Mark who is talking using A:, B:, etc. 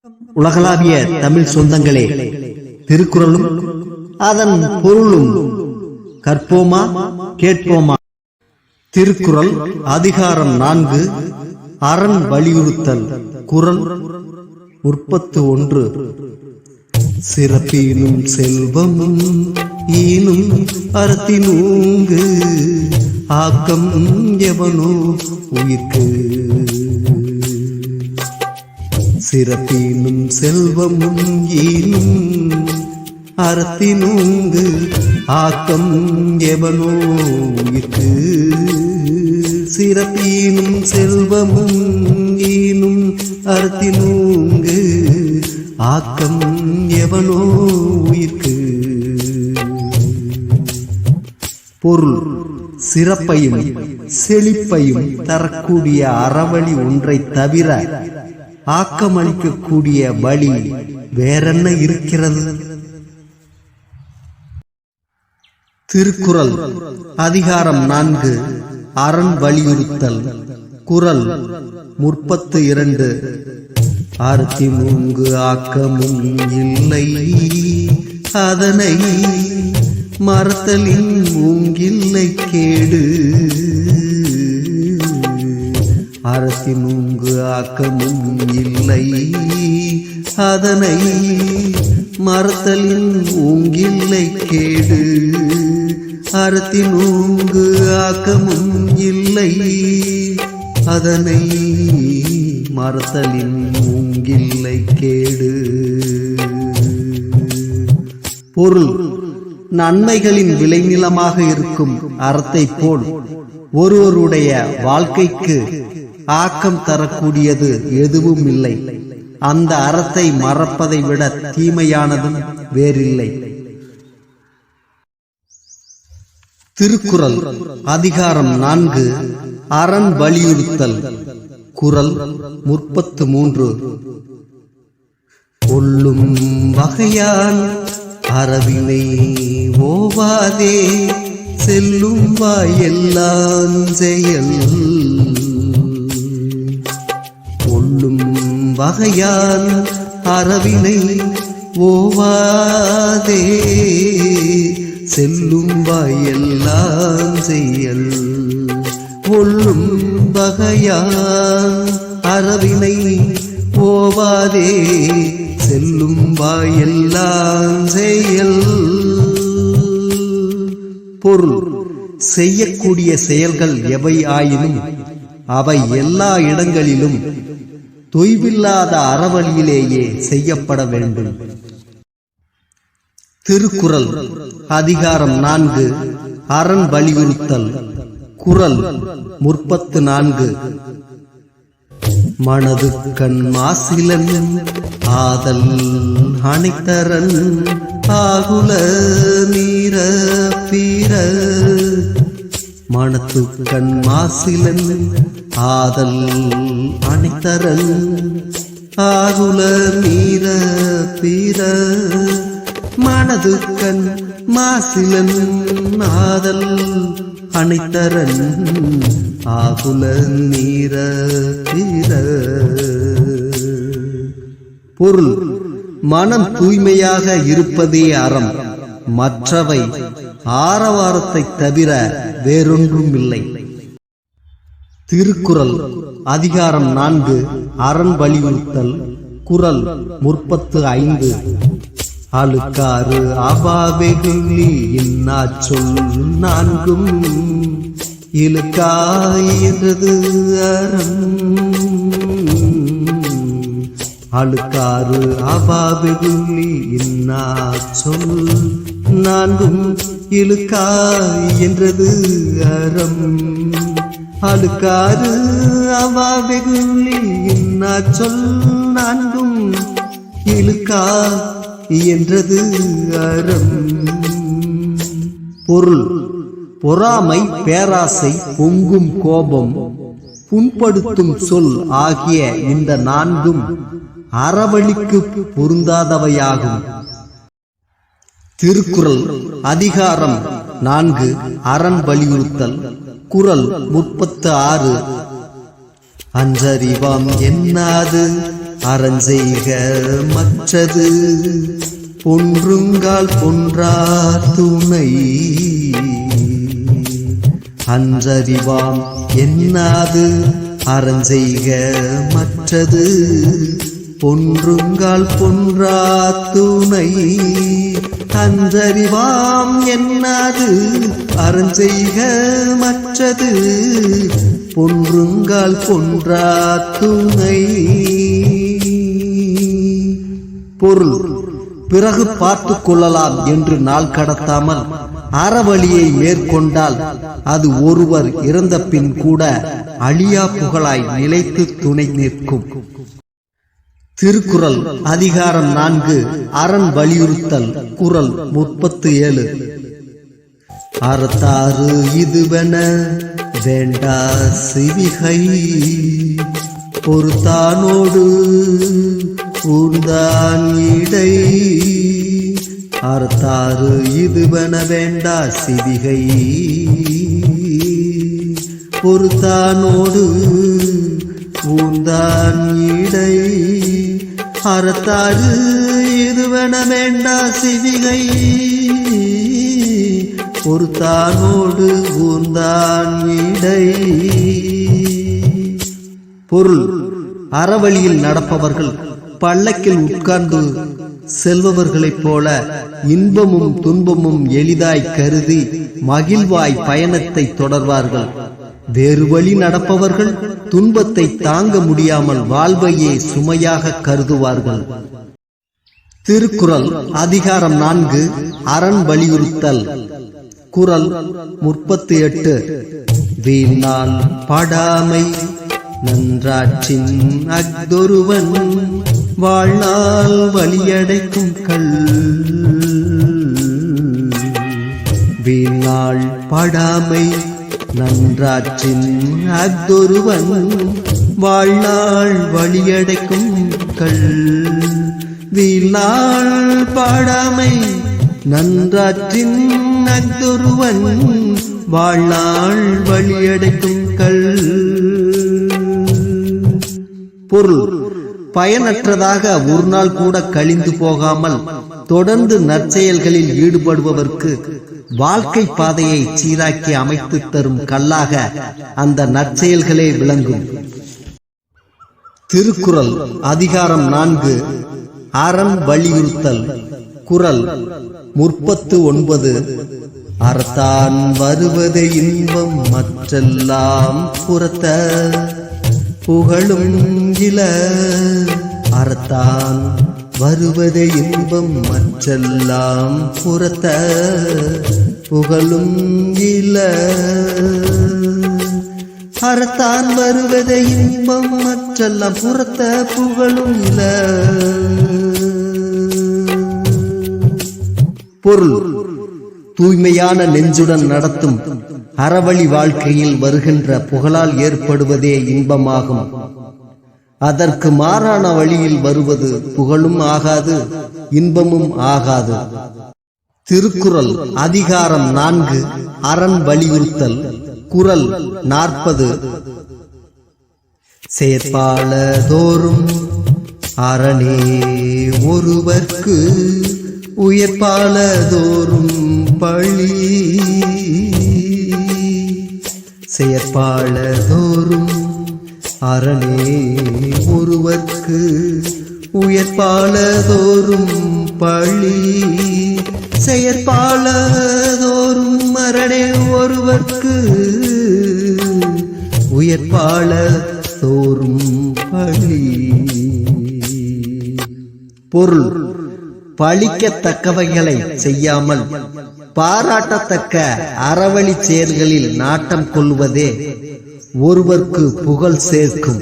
A: உலகளாவிய தமிழ் சொந்தங்களே, திருக்குறளும் அதன் பொருளும் கற்போமா கேட்போமா. திருக்குறள் அதிகாரம் 4, அரண் வலியுறுத்தல். குறள் 31. சிறப்பீனும் செல்வமும் ஈனும் அறத்தினூங்கு ஆக்கம் எவனோ உயிர்க்கு. சிறப்பீனும் செல்வமும் ஈனும் அறத்தினூங்கு ஆக்கம் எவனோ உயிர்க்கு. சிறப்பீனும் செல்வமும் ஈனும் அறத்தினூங்கு ஆக்கம் எவனோ உயிர்க்கு. பொருள்: சிறப்பையும் செழிப்பையும் தரக்கூடிய அறவழி ஒன்றை தவிர ஆக்கமளிக்கக்கூடிய வழி வேறென்ன இருக்கிறது? திருக்குறள் அதிகாரம் 4, அரண் வலியுறுத்தல். குறள் 32. அறத்தினூங்கு ஆக்கமும் இல்லை, அதனை மறத்தலின் மூங்கில்லை கேடு. அறத்தினூங்கு ஆக்கமும் இல்லை, அதனை மறத்தலின் மூங்கில்லை கேடு. அறத்தினூங்கு ஆக்கமும் இல்லை, அதனை மறத்தலின் மூங்கில்லை கேடு. பொருள்: நன்மைகளின் விளைநிலமாக இருக்கும் அறத்தை போல் ஒருவருடைய வாழ்க்கைக்கு ஆக்கம் தரக்கூடியது எதுவும் இல்லை. அந்த அறத்தை மறப்பதை விட தீமையானதும் வேறில்லை. திருக்குறள் அதிகாரம் 4, அரண் வலியுறுத்தல். குறள் 33. கொல்லும் வகையான் அறவினை ஓவாதே, செல்லும் வாயெல்லாம் செயல். கொல்லும் வகையான் அறவினை ஓவாதே, செல்லும் வாயெல்லாம் செயல். கொல்லும் வகையான் அறவினை ஓவாதே, செல்லும் வாயெல்லாம் செயல். பொருள்: செய்யக்கூடிய செயல்கள் எவை ஆயினும் அவை எல்லா இடங்களிலும் தொய்வில்லாத அறவழியிலேயே செய்யப்பட வேண்டும். திருக்குறள் அதிகாரம் 4, அரண் வலியுறுத்தல். குறள் 34. மனது கண் மாசிலன் ஆதல் அனைத்தரன் ஆகுல நீர பீர. மனத்து கண் மாசிலன் ஆதல் அனைத்தரன் ஆகுல நீர பீர. மனது கண் மாசிலன் ஆதல் அனைத்தரன் ஆகுல நீர பீர. பொருள்: மனம் தூய்மையாக இருப்பதே அறம். மற்றவை ஆரவாரத்தை தவிர வேறொன்றும் இல்லை. திருக்குறள் அதிகாரம் 4, அரண் வலியுறுத்தல். குறள் 35. அழுக்காறு அபாவெகுளி இன்னா சொல் நான்கும் இழுக்காயின்றது அறம். அழுக்காறு அபாவெகுளி இன்னா சொல் நான்கும் இழுக்காயின்றது அறம். அழுக்காறு அவாவெகுளி இன்னா சொல் நான்கும் இழுக்கா என்றது அறம். பொருள்: பொறாமை, பேராசை, பொங்கும் கோபம், புண்படுத்தும் சொல் ஆகிய இந்த 4ம் அறவழிக்கு பொருந்தாதவையாகும். திருக்குறள் அதிகாரம் 4, அரண் வலியுறுத்தல். குறள் 36. அன்றறிவாம் என்னாது அறஞ்செய்க மற்றது பொன்றுங்கால் பொன்றார் துணை அன்றறிவாம் என்னாது அறஞ்செய்க மற்றது பொன்றுங்கால் பொன்றார் துணை அன்றறிவாம் என்னாது அறஞ்செய்க மற்றது பொன்றுங்கால் பொன்றார் துணை. பொருள்: பிறகு பார்த்து கொள்ளலாம் என்று நாள் கடத்தாமல் அறவழியை மேற்கொண்டால் அது ஒருவர் இறந்த பின் கூட அழியா புகழாய் நிலைத்து துணை நிற்கும். திருக்குறள் அதிகாரம் 4 அரண் வலியுறுத்தல். குறள் 37. அறத்தாறு இதுவென வேண்டா சிவிகை பொறுத்தானோடு ஊர்ந்தான் இடை. அறத்தாறு இதுவென வேண்டா சிவிகை பொறுத்தானோடு ஊர்ந்தான் இடை. அறத்தாறு இதுவென வேண்டா சிவிகை பொறுத்தானோடு ஊர்ந்தான் இடை. பொருள்: அறவழியில் நடப்பவர்கள் பல்லக்கில் உட்கார்ந்து செல்பவர்களைப் போல இன்பமும் துன்பமும் எளிதாய் கருதி மகிழ்வாய் பயணத்தை தொடர்வார்கள். வேறு வழி நடப்பவர்கள் துன்பத்தை தாங்க முடியாமல் வாழ்வையே சுமையாக கருதுவார்கள். திருக்குறள் அதிகாரம் 4 அரண் வலியுறுத்தல். குறள் 38. வீணால் படாமை நன்றாற்றின் அஃதொருவன் வாழ்நாள் வலியடைக்கும் கல். வீணால் படாமை நன்றாற்றின் அஃதொருவன் வாழ்நாள் வலியடைக்கும் கல். வீணால் படாமை நன்றாற்றின் அஃதொருவன் வாழ்நாள் வலியடைக்கும் கல். பொருள்: பயனற்றதாக ஒரு நாள் கூட கழிந்து போகாமல் தொடர்ந்து நற்செயல்களில் ஈடுபடுபவர்க்கு வாழ்க்கை பாதையை சீராக்கி அமைத்து தரும் கல்லாக அந்த நற்செயல்களே விளங்கும். திருக்குறள் அதிகாரம் 4 அரண் வலியுறுத்தல். குறள் 39. அறத்தான் வருவது இன்பம் மற்றெல்லாம் புறத்த புகழும் இல. அறத்தான் வருவது இன்பம் மற்றெல்லாம் புறத்த புகழும் இல. அறத்தான் வருவது இன்பம் மற்றெல்லாம் புறத்த புகழும் இல. பொருள்: தூய்மையான நெஞ்சுடன் நடத்தும் அறவழி வாழ்க்கையில் வருகின்ற புகழால் ஏற்படுவதே இன்பமாகும். அதற்கு மாறான வழியில் வருவது புகழும் ஆகாது, இன்பமும் ஆகாது. திருக்குறள் அதிகாரம் 4 அரண் வலியுறுத்தல். குறள் 40. செயற்பாலதோறும் அரணே ஒருவர்க்கு உயர்பாலதோறும் பழி. செயற்பாலதோறும் அரணே ஒருவர்க்கு உயர்பாலதோறும் பழி. செயற்பாலதோறும் அரணே ஒருவர்க்கு உயர்பாலதோறும் பழி. பொருள்: பழிக்கத்தக்கவைகளை செய்யாமல் பாராட்டத்தக்க அறவழி செயல்களில் நாட்டம் கொள்வதே ஒருவர்க்கு புகழ் சேர்க்கும்.